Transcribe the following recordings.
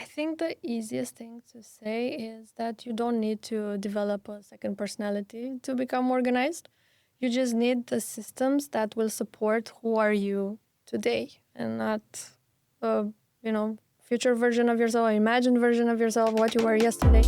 I think the easiest thing to say is that you don't need to develop a second personality to become organized. You just need the systems that will support who are you today and not a, future version of yourself, an imagined version of yourself, what you were yesterday.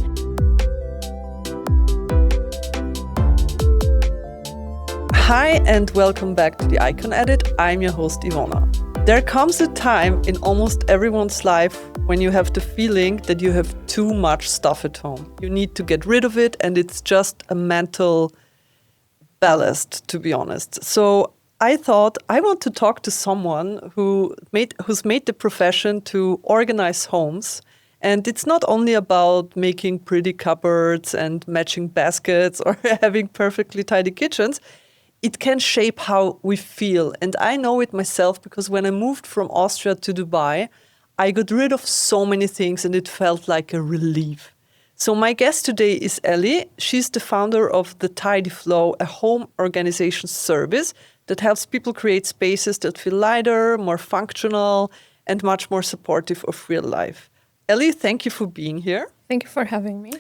Hi and welcome back to the Icon Edit. I'm your host Ivona. There comes a time in almost everyone's life when you have the feeling that you have too much stuff at home. You need to get rid of it and it's just a mental ballast, to be honest. So I thought I want to talk to someone who's made the profession to organize homes. And it's not only about making pretty cupboards and matching baskets or having perfectly tidy kitchens. It can shape how we feel. And I know it myself because when I moved from Austria to Dubai, I got rid of so many things and it felt like a relief. So my guest today is Eli. She's the founder of The Tidy Flow, a home organization service that helps people create spaces that feel lighter, more functional, and much more supportive of real life. Eli, thank you for being here. Thank you for having me.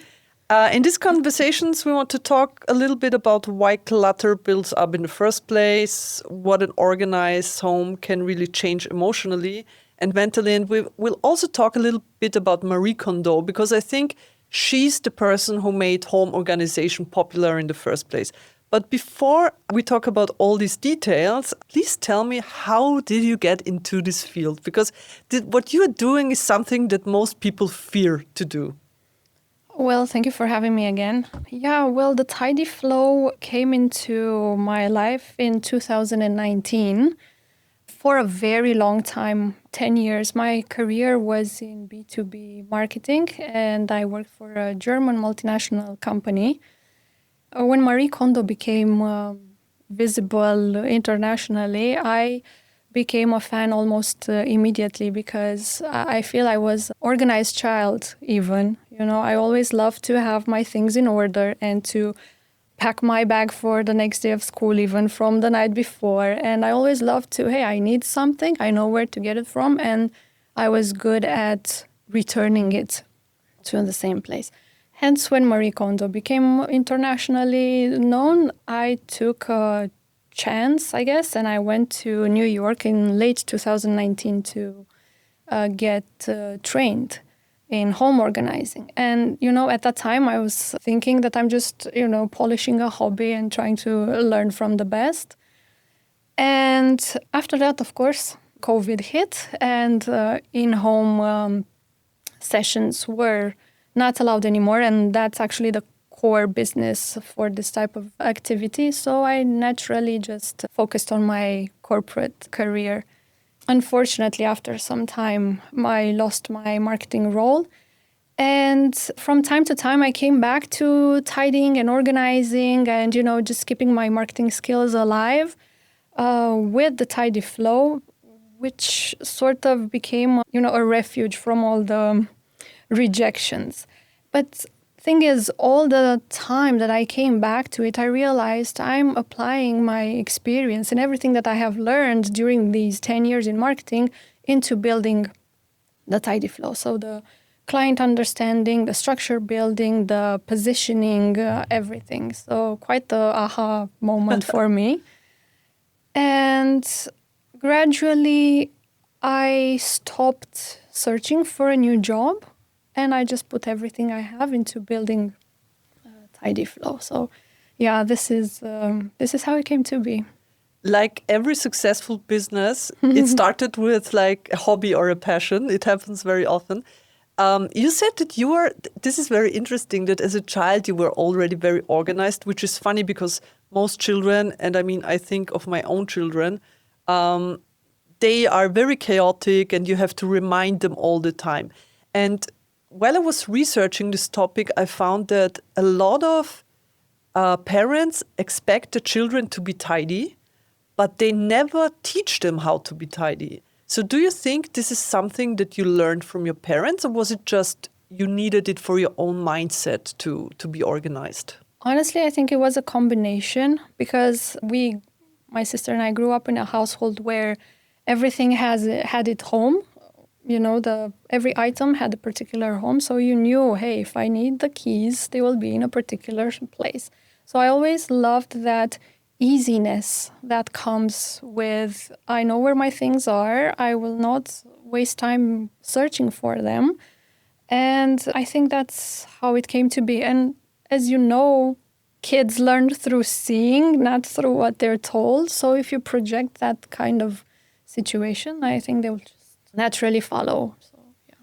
In these conversations, we want to talk a little bit about why clutter builds up in the first place, what an organized home can really change emotionally and mentally. And we will also talk a little bit about Marie Kondo, because I think she's the person who made home organization popular in the first place. But before we talk about all these details, please tell me, how did you get into this field? Because what you're doing is something that most people fear to do. Well, thank you for having me again. Yeah, well, the Tidy Flow came into my life in 2019. For a very long time, 10 years, my career was in B2B marketing, and I worked for a German multinational company. When Marie Kondo became visible internationally, I became a fan almost immediately because I feel I was an organized child even. I always loved to have my things in order and to pack my bag for the next day of school even from the night before. And I always loved to, hey, I need something, I know where to get it from, and I was good at returning it to the same place. Hence, when Marie Kondo became internationally known, I took a chance, I guess, and I went to New York in late 2019 to get trained in home organizing. And, at that time I was thinking that I'm just, polishing a hobby and trying to learn from the best. And after that, of course, COVID hit and in-home sessions were not allowed anymore. And that's actually the core business for this type of activity. So I naturally just focused on my corporate career. Unfortunately, after some time, I lost my marketing role. And from time to time, I came back to tidying and organizing and, just keeping my marketing skills alive with the Tidy Flow, which sort of became, a refuge from all the rejections. But thing is, all the time that I came back to it, I realized I'm applying my experience and everything that I have learned during these 10 years in marketing into building the Tidy Flow. So the client understanding, the structure building, the positioning, everything. So quite the aha moment for me. And gradually, I stopped searching for a new job. And I just put everything I have into building Tidy Flow. So, yeah, this is how it came to be. Like every successful business, it started with like a hobby or a passion. It happens very often. You said that this is very interesting, that as a child you were already very organized, which is funny because most children, and I think of my own children, they are very chaotic and you have to remind them all the time. And while I was researching this topic, I found that a lot of parents expect the children to be tidy, but they never teach them how to be tidy. So do you think this is something that you learned from your parents, or was it just you needed it for your own mindset to be organized? Honestly, I think it was a combination because my sister and I grew up in a household where everything had its home. every item had a particular home. So you knew, hey, if I need the keys, they will be in a particular place. So I always loved that easiness that comes with, I know where my things are. I will not waste time searching for them. And I think that's how it came to be. And as you know, kids learn through seeing, not through what they're told. So if you project that kind of situation, I think they will just naturally follow. So, yeah.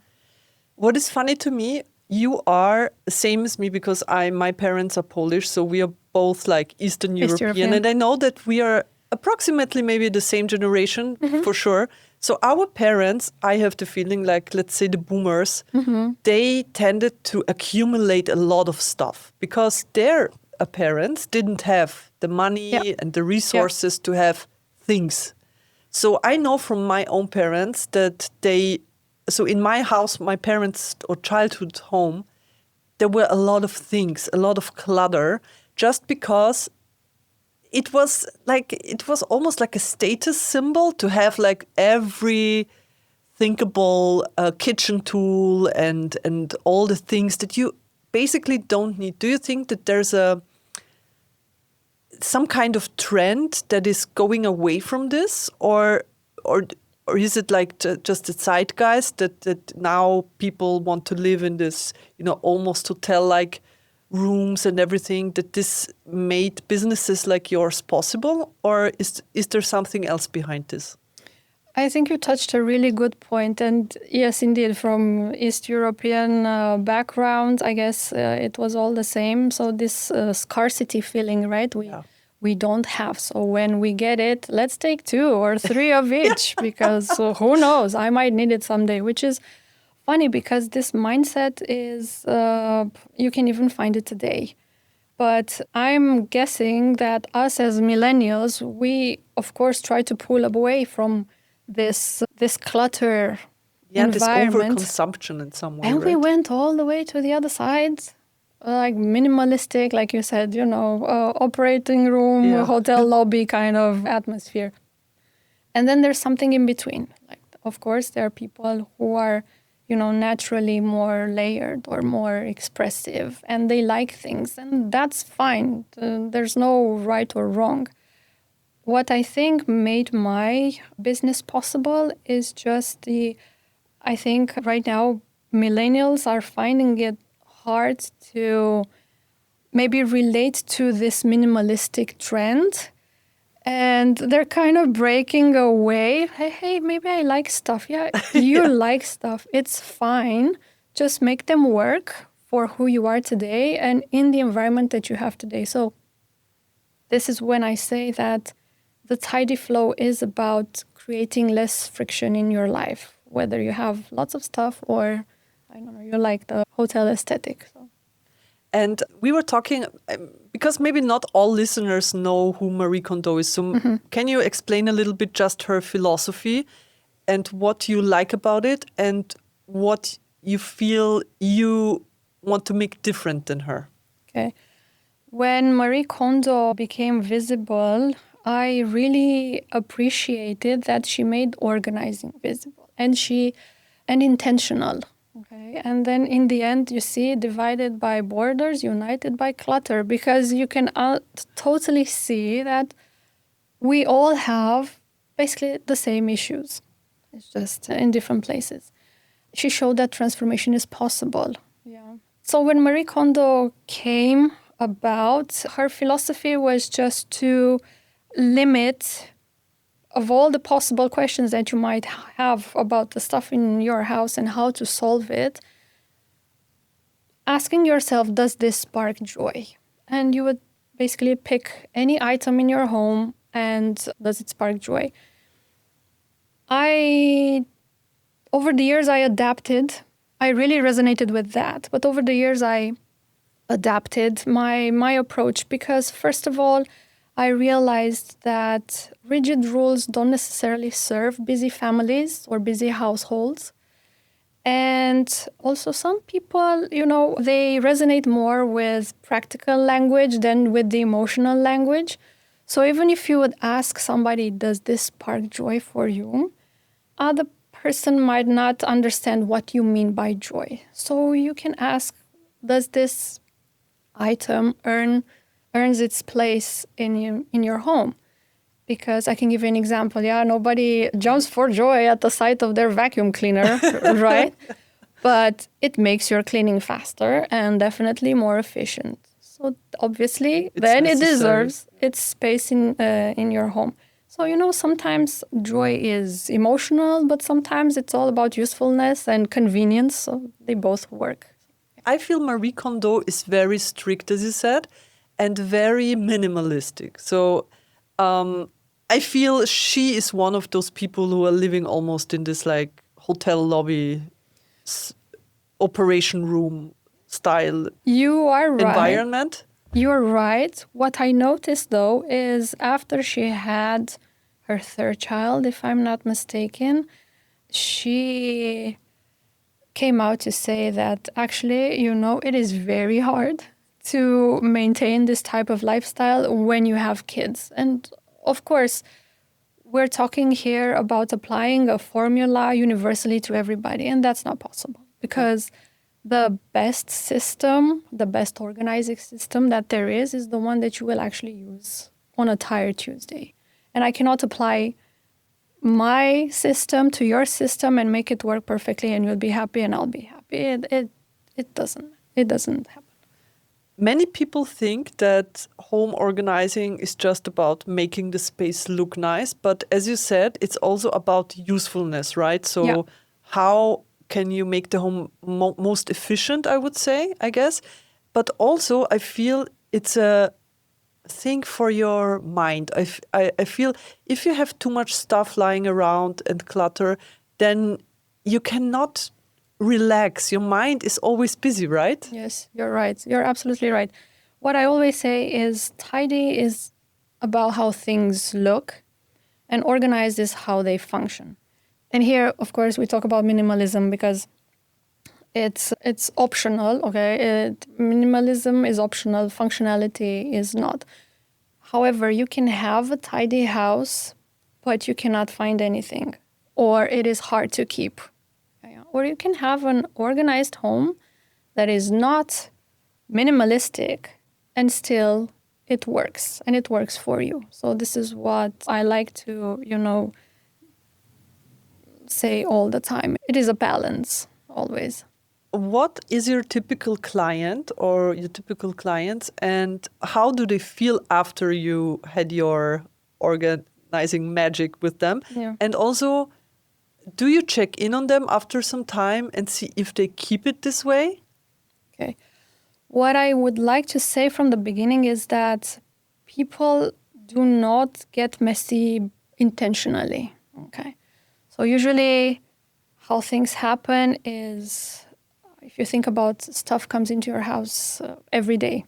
What is funny to me, you are the same as me because my parents are Polish, so we are both like Eastern European. And I know that we are approximately maybe the same generation for sure. So our parents, I have the feeling like, let's say the boomers, they tended to accumulate a lot of stuff because their parents didn't have the money and the resources to have things. So I know from my own parents that so in my house, my parents' or childhood home, there were a lot of things, a lot of clutter, just because it was almost like a status symbol to have like every thinkable kitchen tool and all the things that you basically don't need. Do you think that there's some kind of trend that is going away from this, or is it like just a zeitgeist that now people want to live in this, almost hotel-like rooms and everything, that this made businesses like yours possible, or is there something else behind this? I think you touched a really good point. And yes, indeed, from East European background, I guess it was all the same. So this scarcity feeling, right? We don't have. So when we get it, let's take 2 or 3 of each because who knows? I might need it someday, which is funny because this mindset is, you can even find it today. But I'm guessing that us as millennials, we, of course, try to pull away from this clutter environment. This overconsumption in some way, and right? We went all the way to the other side, like minimalistic, like you said, operating room, hotel lobby kind of atmosphere. And then there's something in between. Like, of course, there are people who are, naturally more layered or more expressive, and they like things, and that's fine. There's no right or wrong. What I think made my business possible is just I think right now millennials are finding it hard to maybe relate to this minimalistic trend. And they're kind of breaking away. Hey, maybe I like stuff. Yeah, you like stuff. It's fine. Just make them work for who you are today and in the environment that you have today. So this is when I say that the tidy flow is about creating less friction in your life, whether you have lots of stuff or, I don't know, you like the hotel aesthetic. So. And we were talking, because maybe not all listeners know who Marie Kondo is. So can you explain a little bit just her philosophy and what you like about it and what you feel you want to make different than her? Okay. When Marie Kondo became visible, I really appreciated that she made organizing visible and intentional. Okay. And then in the end, you see divided by borders, united by clutter, because you can totally see that we all have basically the same issues. It's just in different places. She showed that transformation is possible. Yeah. So when Marie Kondo came about, her philosophy was just to limit of all the possible questions that you might have about the stuff in your house and how to solve it, asking yourself, does this spark joy? And you would basically pick any item in your home and does it spark joy? Over the years, I adapted. I really resonated with that. But over the years, I adapted my approach because, first of all, I realized that rigid rules don't necessarily serve busy families or busy households. And also some people, they resonate more with practical language than with the emotional language. So even if you would ask somebody, does this spark joy for you? The person might not understand what you mean by joy. So you can ask, does this item earns its place in your home? Because I can give you an example. Yeah, nobody jumps for joy at the sight of their vacuum cleaner, right? But it makes your cleaning faster and definitely more efficient. So obviously, then it deserves its space in your home. So, sometimes joy is emotional, but sometimes it's all about usefulness and convenience. So they both work. I feel Marie Kondo is very strict, as you said, and very minimalistic. So I feel she is one of those people who are living almost in this like hotel lobby, operation room style You are right. environment. You're right. What I noticed, though, is after she had her third child, if I'm not mistaken, she came out to say that actually, it is very hard to maintain this type of lifestyle when you have kids. And of course, we're talking here about applying a formula universally to everybody, and that's not possible because the best system, the best organizing system that there is the one that you will actually use on a tired Tuesday. And I cannot apply my system to your system and make it work perfectly and you'll be happy and I'll be happy. It doesn't happen. Many people think that home organizing is just about making the space look nice, but as you said, it's also about usefulness, right? So how can you make the home most efficient, I would say, I guess. But also I feel it's a thing for your mind. I feel if you have too much stuff lying around and clutter, then you cannot relax. Your mind is always busy, right? Yes, you're right. You're absolutely right. What I always say is tidy is about how things look and organized is how they function. And here, of course, we talk about minimalism because it's optional, okay? Minimalism is optional, functionality is not. However, you can have a tidy house, but you cannot find anything, or it is hard to keep. Or you can have an organized home that is not minimalistic and still it works and it works for you. So this is what I like to, say all the time. It is a balance always. What is your typical client or your typical clients, and how do they feel after you had your organizing magic with them? Yeah. And also, do you check in on them after some time and see if they keep it this way? Okay. What I would like to say from the beginning is that people do not get messy intentionally. Okay. So usually how things happen is if you think about stuff comes into your house every day,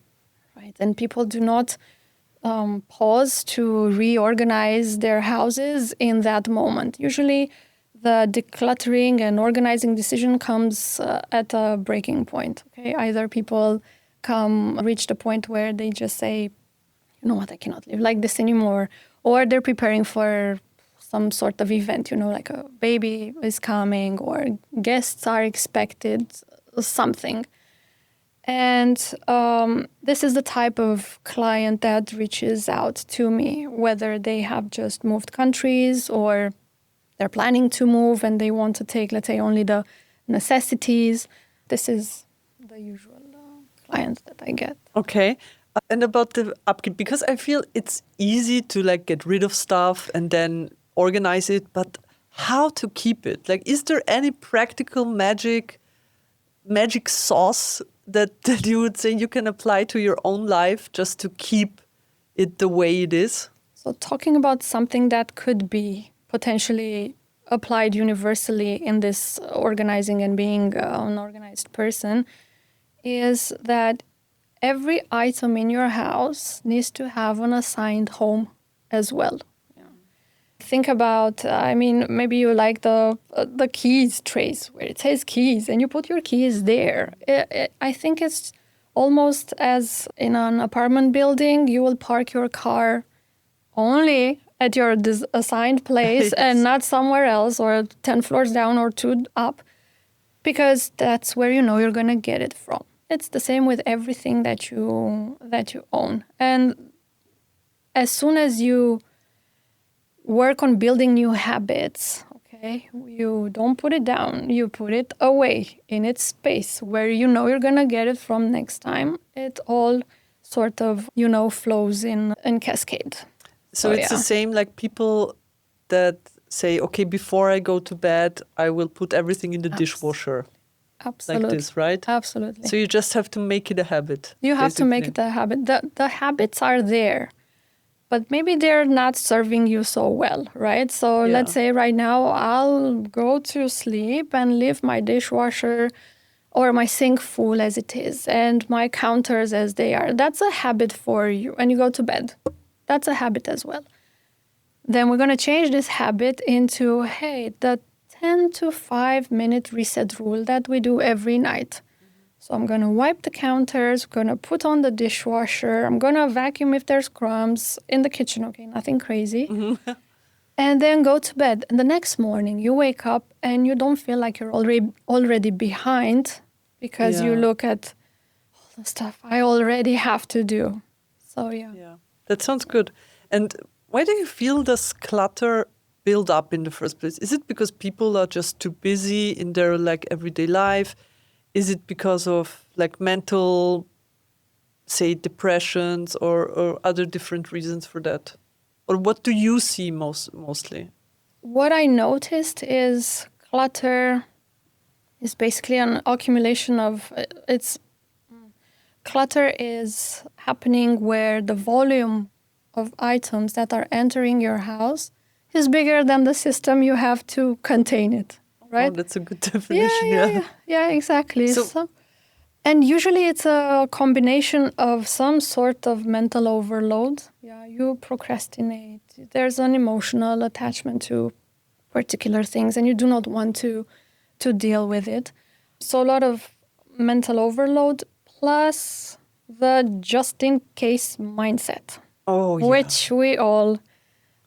right? And people do not pause to reorganize their houses in that moment. Usually the decluttering and organizing decision comes at a breaking point. Okay, either people reach the point where they just say, you know what, I cannot live like this anymore, or they're preparing for some sort of event, like a baby is coming or guests are expected, something. And this is the type of client that reaches out to me, whether they have just moved countries or they're planning to move and they want to take, let's say, only the necessities. This is the usual clients that I get. Okay. And about the upkeep, because I feel it's easy to like get rid of stuff and then organize it, but how to keep it? Like, is there any practical magic sauce that you would say you can apply to your own life just to keep it the way it is? So talking about something that could be potentially applied universally in this organizing and being an organized person is that every item in your house needs to have an assigned home as well. Think about, maybe you like the keys trays where it says keys and you put your keys there. I think it's almost as in an apartment building, you will park your car only at your assigned place Yes. and not somewhere else or 10 floors down or 2 up, because that's where you know you're going to get it from. It's the same with everything that you own. And as soon as you work on building new habits, okay, you don't put it down, you put it away in its space where you know you're going to get it from next time. It all sort of, flows in cascade. So it's the same like people that say, okay, before I go to bed, I will put everything in the dishwasher. Absolutely. Like this, right? Absolutely. So you just have to make it a habit. You have to make it a habit. The habits are there, but maybe they're not serving you so well, right? So let's say right now I'll go to sleep and leave my dishwasher or my sink full as it is and my counters as they are. That's a habit for you. And you go to bed. That's a habit as well. Then we're going to change this habit into, hey, the 10 to 5 minute reset rule that we do every night. So I'm going to wipe the counters, going to put on the dishwasher, I'm going to vacuum if there's crumbs in the kitchen, okay, nothing crazy. And then go to bed. And the next morning you wake up and you don't feel like you're already behind because you look at all the stuff I already have to do. So Yeah, that sounds good. And why do you feel this clutter build up in the first place? Is it because people are just too busy in their like everyday life? Is it because of like mental, say, depressions or other different reasons for that? Or what do you see mostly? What I noticed is clutter is basically an accumulation of clutter is happening where the volume of items that are entering your house is bigger than the system you have to contain it, right? Oh, that's a good definition. Yeah, exactly. So, and usually it's a combination of some sort of mental overload. Yeah, you procrastinate. There's an emotional attachment to particular things and you do not want to deal with it. So a lot of mental overload plus the just-in-case mindset. oh, yeah. Which we all,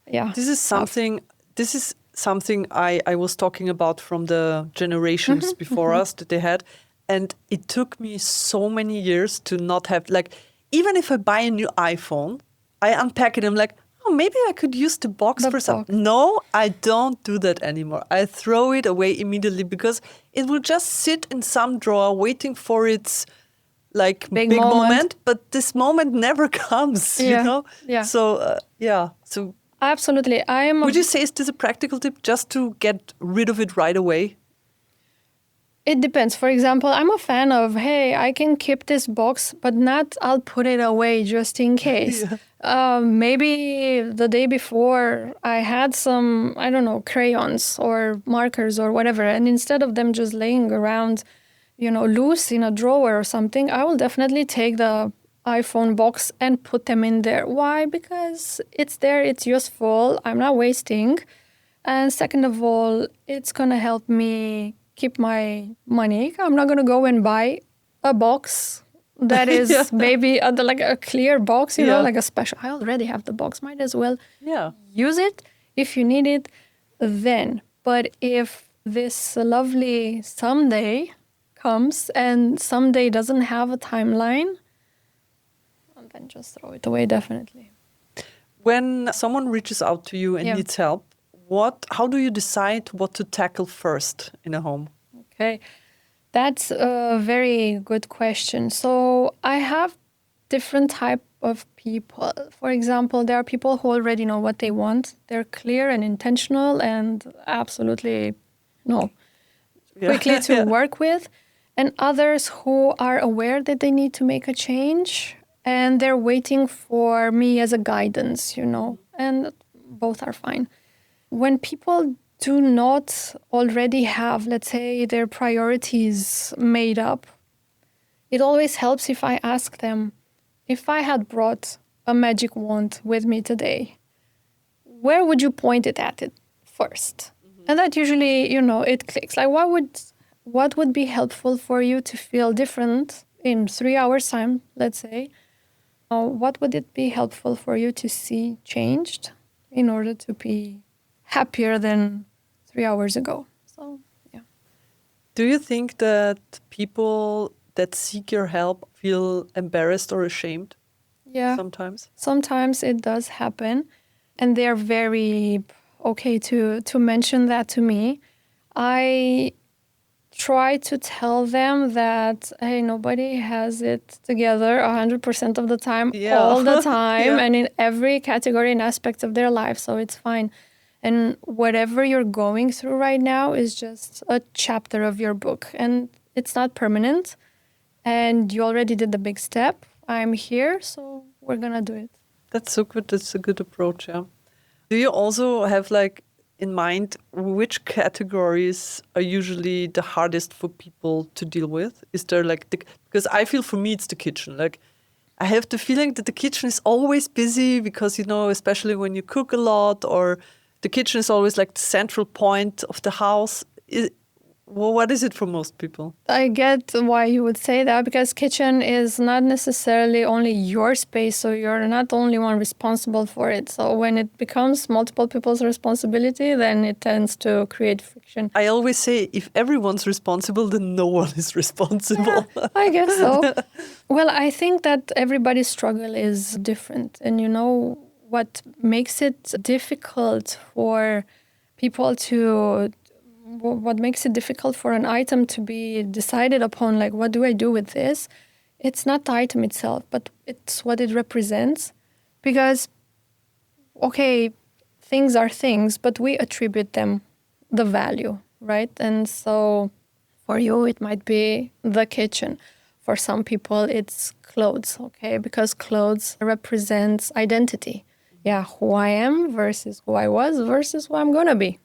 This is something I was talking about from the generations before us that they had. And it took me so many years to not have, like, even if I buy a new iPhone, I unpack it. I'm like, oh, maybe I could use the box for something. No, I don't do that anymore. I throw it away immediately because it will just sit in some drawer waiting for its like big moment. But this moment never comes, you know? Yeah. So, So absolutely. Would you say is this a practical tip just to get rid of it right away? It depends. For example, I'm a fan of, hey, I can keep this box, but not I'll put it away just in case. Maybe the day before I had some, I don't know, crayons or markers or whatever. And instead of them just laying around, loose in a drawer or something, I will definitely take the iPhone box and put them in there. Why? Because it's there, it's useful, I'm not wasting. And second of all, it's going to help me keep my money. I'm not going to go and buy a box that is maybe like a clear box, like a special. I already have the box. Might as well use it if you need it then. But if this lovely someday comes and someday doesn't have a timeline, then just throw it away, definitely. When someone reaches out to you and needs help, how do you decide what to tackle first in a home? Okay, that's a very good question. So I have different type of people. For example, there are people who already know what they want. They're clear and intentional and absolutely quickly to work with. And others who are aware that they need to make a change and they're waiting for me as a guidance, and both are fine. When people do not already have, let's say, their priorities made up, it always helps if I ask them, if I had brought a magic wand with me today, where would you point it at it first? And that usually, it clicks. Like, what would be helpful for you to feel different in 3 hours' time, let's say? What would it be helpful for you to see changed? in order to be happier than 3 hours ago. So, yeah. Do you think that people that seek your help feel embarrassed or ashamed Yeah. sometimes? Sometimes it does happen, and they're very okay to mention that to me. I try to tell them that, hey, nobody has it together 100% of the time, Yeah. all the time, Yeah. and in every category and aspect of their life, so it's fine. And whatever you're going through right now is just a chapter of your book, and it's not permanent. And you already did the big step. I'm here, so we're gonna do it. That's so good. That's a good approach, yeah. Do you also have like in mind which categories are usually the hardest for people to deal with? Is there like because I feel for me it's the kitchen. Like I have the feeling that the kitchen is always busy because especially when you cook a lot, or the kitchen is always like the central point of the house. What is it for most people? I get why you would say that, because kitchen is not necessarily only your space, so you're not the only one responsible for it. So when it becomes multiple people's responsibility, then it tends to create friction. I always say if everyone's responsible, then no one is responsible. Yeah, I guess so. Well, I think that everybody's struggle is different. And what makes it difficult for people what makes it difficult for an item to be decided upon, like, what do I do with this? It's not the item itself, but it's what it represents. Because, okay, things are things, but we attribute them the value, right? And so for you, it might be the kitchen. For some people, it's clothes, okay? Because clothes represents identity. Yeah, who I am versus who I was versus who I'm going to be.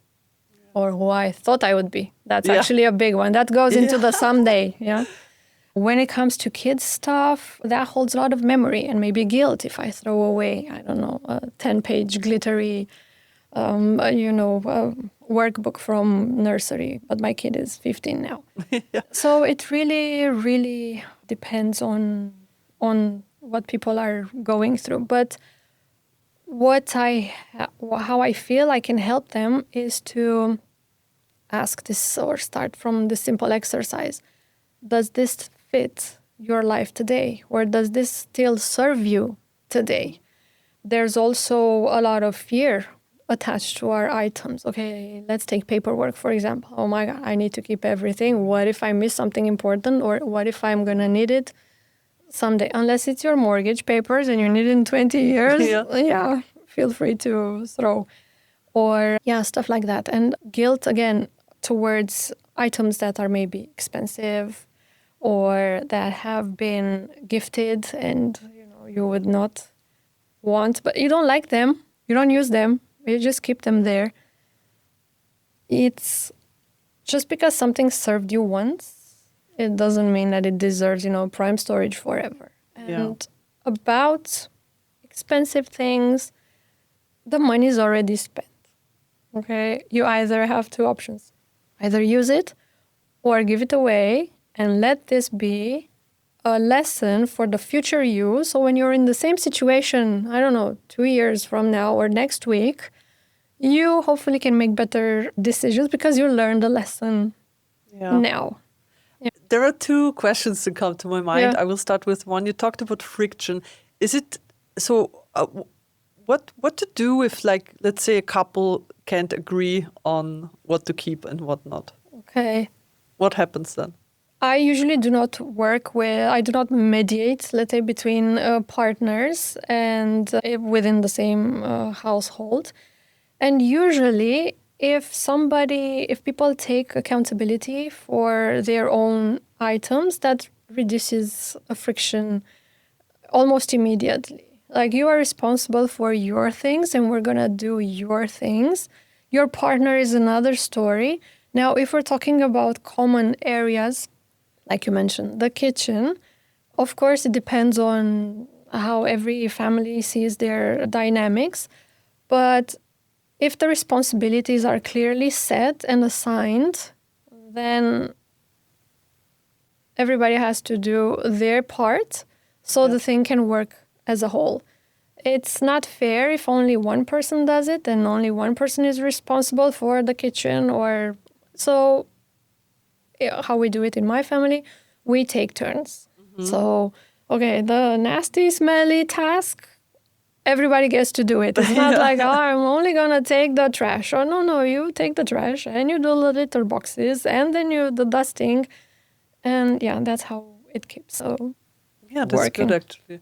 Or who I thought I would be. That's actually a big one. That goes into the someday, yeah? When it comes to kids stuff, that holds a lot of memory and maybe guilt if I throw away, I don't know, a 10-page glittery, workbook from nursery. But my kid is 15 now. Yeah. So it really, really depends on what people are going through. But how I feel I can help them is to ask this, or start from the simple exercise. Does this fit your life today? Or does this still serve you today? There's also a lot of fear attached to our items. Okay, let's take paperwork, for example. Oh my God, I need to keep everything. What if I miss something important? Or what if I'm going to need it someday? Unless it's your mortgage papers and you need it in 20 years, yeah, feel free to throw. Or, stuff like that. And guilt, again, towards items that are maybe expensive or that have been gifted and, you would not want, but you don't like them, you don't use them, you just keep them there. It's just because something served you once, it doesn't mean that it deserves, prime storage forever. And about expensive things, the money is already spent. Okay, you either have two options. Either use it or give it away and let this be a lesson for the future you. So when you're in the same situation, I don't know, 2 years from now or next week, you hopefully can make better decisions because you learned the lesson now. Yeah. There are two questions that come to my mind. I will start with one. You talked about friction. Is it so? What to do if, like, let's say a couple can't agree on what to keep and what not? Okay. What happens then? I usually do not mediate, let's say, between partners and within the same household. And usually, if people take accountability for their own items, that reduces a friction almost immediately. Like, you are responsible for your things and we're going to do your things. Your partner is another story. Now, if we're talking about common areas, like you mentioned, the kitchen, of course, it depends on how every family sees their dynamics. But if the responsibilities are clearly set and assigned, then everybody has to do their part so the thing can work as a whole. It's not fair if only one person does it and only one person is responsible for the kitchen. Or so how we do it in my family, we take turns. So, okay, the nasty, smelly task, everybody gets to do it. It's not like, oh, I'm only going to take the trash. Oh, no, you take the trash and you do the litter boxes and then you the dusting. And yeah, that's how it keeps Yeah, that's working. good actually.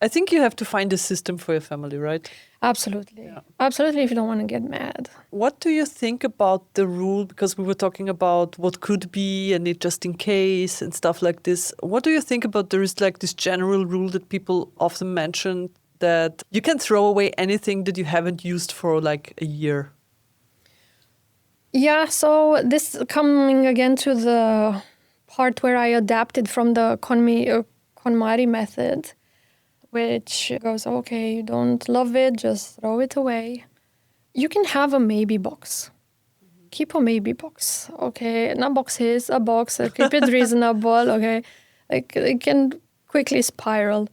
I think you have to find a system for your family, right? Absolutely. Yeah. Absolutely, if you don't want to get mad. What do you think about the rule? Because we were talking about what could be and it just in case and stuff like this. What do you think about there is like this general rule that people often mention that you can throw away anything that you haven't used for like a year? Yeah, so this coming again to the part where I adapted from the KonMari method, which goes, okay, you don't love it, just throw it away. You can have a maybe box. Keep a maybe box, okay? Not boxes, a box. Keep it reasonable, okay? Like it can quickly spiral.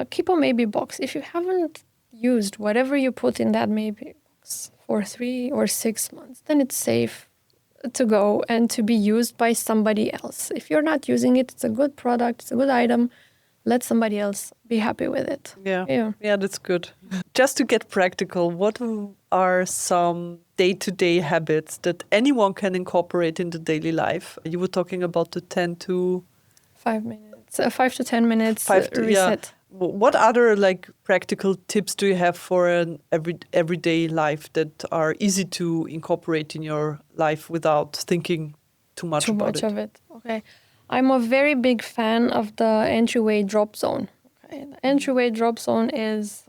Keep a maybe box. If you haven't used whatever you put in that maybe box for 3 or 6 months, then it's safe to go and to be used by somebody else. If you're not using it, it's a good product, it's a good item. Let somebody else be happy with it. Yeah, that's good. Just to get practical, what are some day-to-day habits that anyone can incorporate into daily life? You were talking about the 10 to 5 minutes, 5 to 10 minutes reset. Yeah. What other like practical tips do you have for an everyday life that are easy to incorporate in your life without thinking too much of it? Okay. I'm a very big fan of the entryway drop zone. Okay. The entryway drop zone is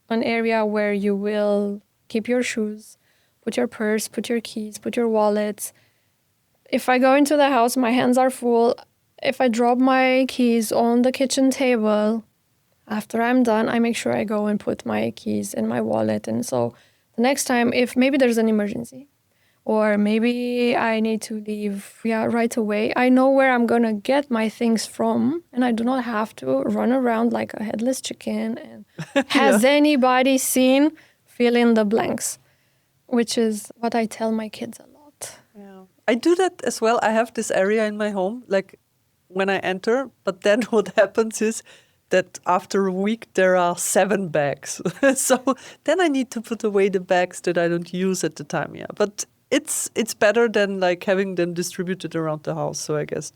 an area where you will keep your shoes, put your purse, put your keys, put your wallets. If I go into the house, my hands are full. If I drop my keys on the kitchen table, after I'm done, I make sure I go and put my keys in my wallet. And so the next time, if maybe there's an emergency, or maybe I need to leave right away, I know where I'm going to get my things from, and I do not have to run around like a headless chicken. And has anybody seen? Fill in the blanks, which is what I tell my kids a lot. Yeah, I do that as well. I have this area in my home, like when I enter, but then what happens is that after a week there are 7 bags. So then I need to put away the bags that I don't use at the time. Yeah, but it's better than like having them distributed around the house. So I guess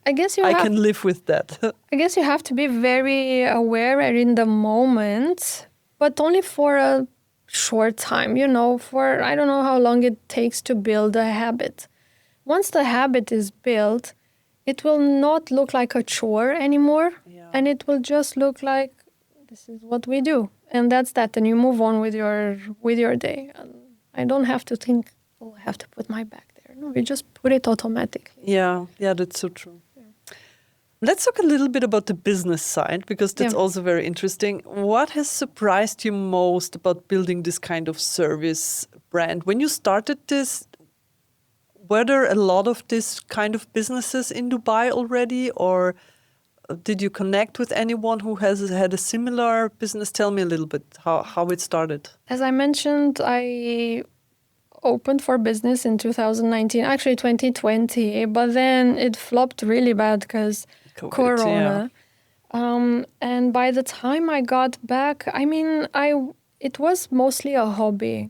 I can live with that. I guess you have to be very aware and in the moment, but only for a short time. For I don't know how long it takes to build a habit. Once the habit is built, it will not look like a chore anymore, and it will just look like this is what we do, and that's that. And you move on with your day. I don't have to think, oh, I have to put my bag there. No, you just put it automatically. Yeah, that's so true. Let's talk a little bit about the business side, because that's also very interesting. What has surprised you most about building this kind of service brand? When you started this, were there a lot of this kind of businesses in Dubai already, or did you connect with anyone who has had a similar business? Tell me a little bit how it started. As I mentioned, I opened for business in 2019, actually 2020, but then it flopped really bad because Corona. And by the time I got back, I mean, it was mostly a hobby.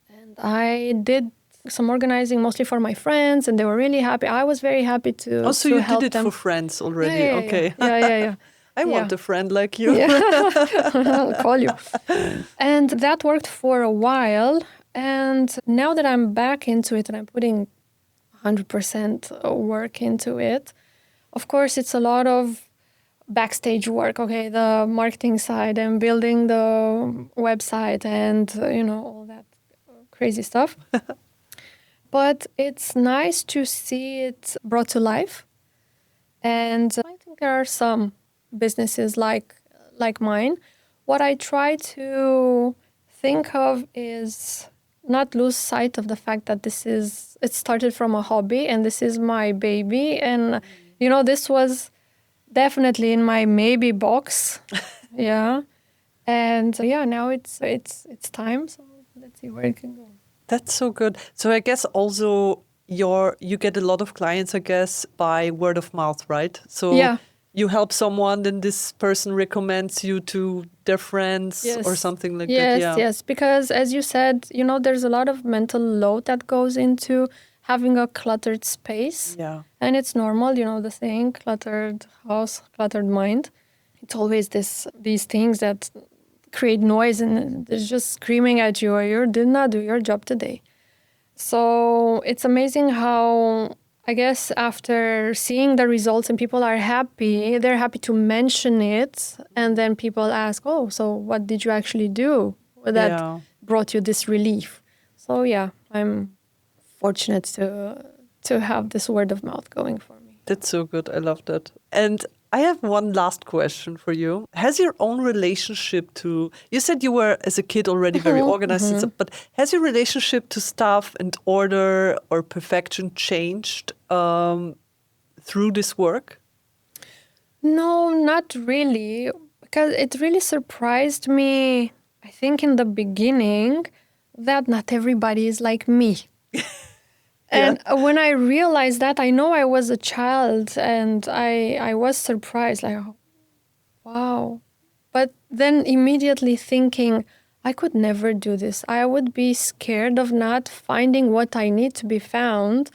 And I did some organizing mostly for my friends, and they were really happy. I was very happy to so you help did it them. For friends already? Okay. Yeah. I want a friend like you. I'll call you. And that worked for a while. And now that I'm back into it and I'm putting 100% work into it, of course, it's a lot of backstage work. Okay, the marketing side and building the website and, all that crazy stuff. But it's nice to see it brought to life. And I think there are some businesses like mine. What I try to think of is not lose sight of the fact that it started from a hobby and this is my baby. And, this was definitely in my maybe box. Yeah. And yeah, now it's time. So let's see where it can go. That's so good. So I guess also you get a lot of clients, I guess, by word of mouth, right? So Yeah. you help someone, then this person recommends you to their friends or something like that. Yeah. Yes. Because as you said, there's a lot of mental load that goes into having a cluttered space. Yeah. And it's normal, the saying, cluttered house, cluttered mind. It's always these things that create noise and it's just screaming at you, or you did not do your job today. So it's amazing how, I guess, after seeing the results and people are happy, they're happy to mention it. And then people ask, oh, so what did you actually do that brought you this relief? So yeah, I'm fortunate to have this word of mouth going for me. That's so good. I love that. And I have one last question for you. Has your own relationship to, you said you were as a kid already very organized, and stuff, but has your relationship to stuff and order or perfection changed through this work? No, not really, because it really surprised me, I think in the beginning, that not everybody is like me. And when I realized that, I know I was a child and I was surprised, like, wow. But then immediately thinking, I could never do this. I would be scared of not finding what I need to be found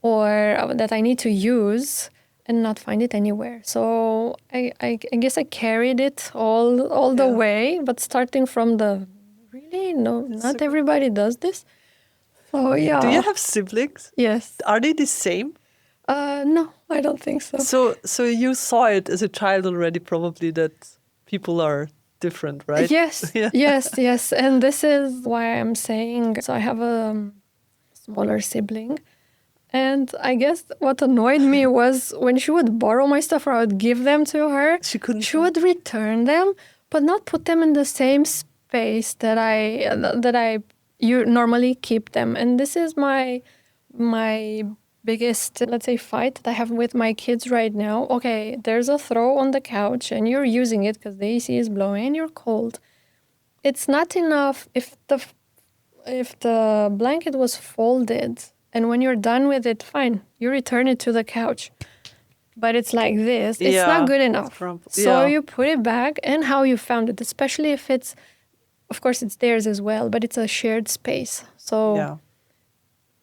or that I need to use and not find it anywhere. So I guess I carried it all the way, but starting from really? No, not everybody does this. So yeah. Do you have siblings? Yes. Are they the same? No, I don't think so. So you saw it as a child already, probably, that people are different, right? Yes, yes. And this is why I'm saying, so I have a smaller sibling. And I guess what annoyed me was when she would borrow my stuff or I would give them to her, she would return them, but not put them in the same space that you normally keep them. And this is my biggest, let's say, fight that I have with my kids right now. Okay, there's a throw on the couch and you're using it because the AC is blowing and you're cold. It's not enough if the blanket was folded and when you're done with it, fine, you return it to the couch. But it's like this. It's not good enough. So you put it back and how you found it, especially if it's, of course, it's theirs as well, but it's a shared space. So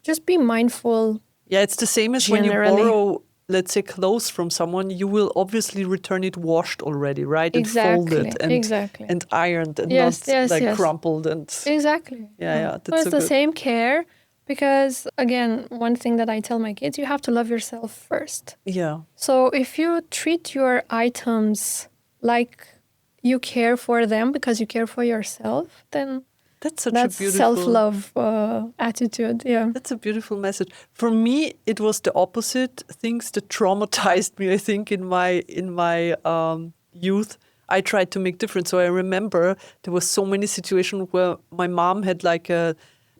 just be mindful. Yeah, it's the same as when you borrow, let's say, clothes from someone, you will obviously return it washed already, right? Exactly. And folded and ironed and not crumpled. And exactly. Yeah, that's so it's the same care because, again, one thing that I tell my kids, you have to love yourself first. Yeah. So if you treat your items like you care for them because you care for yourself, then that's a beautiful self-love attitude. Yeah, that's a beautiful message. For me, it was the opposite. Things that traumatized me, I think, in my youth. I tried to make different. So I remember there was so many situations where my mom had like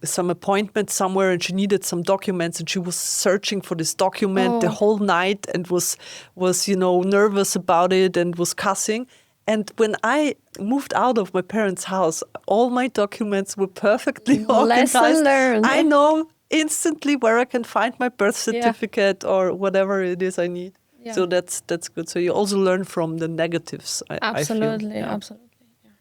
some appointment somewhere and she needed some documents and she was searching for this document the whole night and was nervous about it and was cussing. And when I moved out of my parents' house, all my documents were perfectly organized. Lesson learned. I know instantly where I can find my birth certificate or whatever it is I need. Yeah. So that's good. So you also learn from the negatives, absolutely, I feel. Absolutely.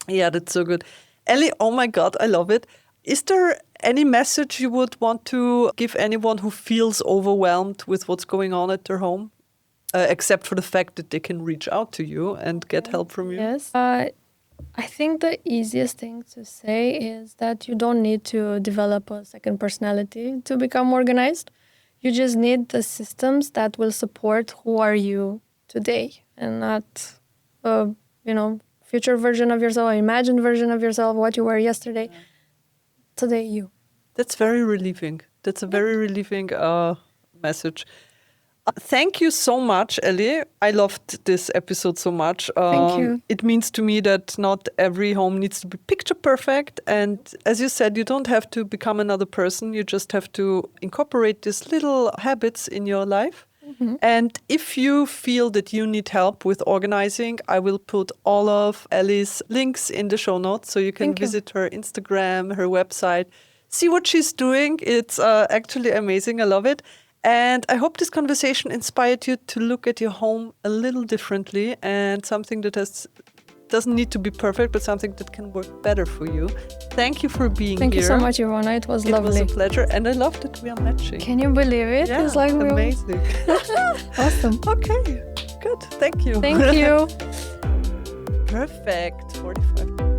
Yeah, that's so good. Ellie, oh my God, I love it. Is there any message you would want to give anyone who feels overwhelmed with what's going on at their home? Except for the fact that they can reach out to you and get help from you? Yes. I think the easiest thing to say is that you don't need to develop a second personality to become organized. You just need the systems that will support who are you today and not, future version of yourself, imagined version of yourself, what you were yesterday. Yeah. Today, you. That's very relieving. That's a very relieving message. Thank you so much, Ellie. I loved this episode so much. Thank you. It means to me that not every home needs to be picture perfect. And as you said, you don't have to become another person. You just have to incorporate these little habits in your life. And if you feel that you need help with organizing, I will put all of Ellie's links in the show notes so you can visit her Instagram, her website, see what she's doing. It's actually amazing. I love it. And I hope this conversation inspired you to look at your home a little differently and something that doesn't need to be perfect, but something that can work better for you. Thank you for being Thank here. you so much, Ivona. It was lovely. It was a pleasure. And I love that we are matching. Can you believe it? Yeah, it's like amazing. Awesome. Okay, good. Thank you. Thank you. Perfect. 45.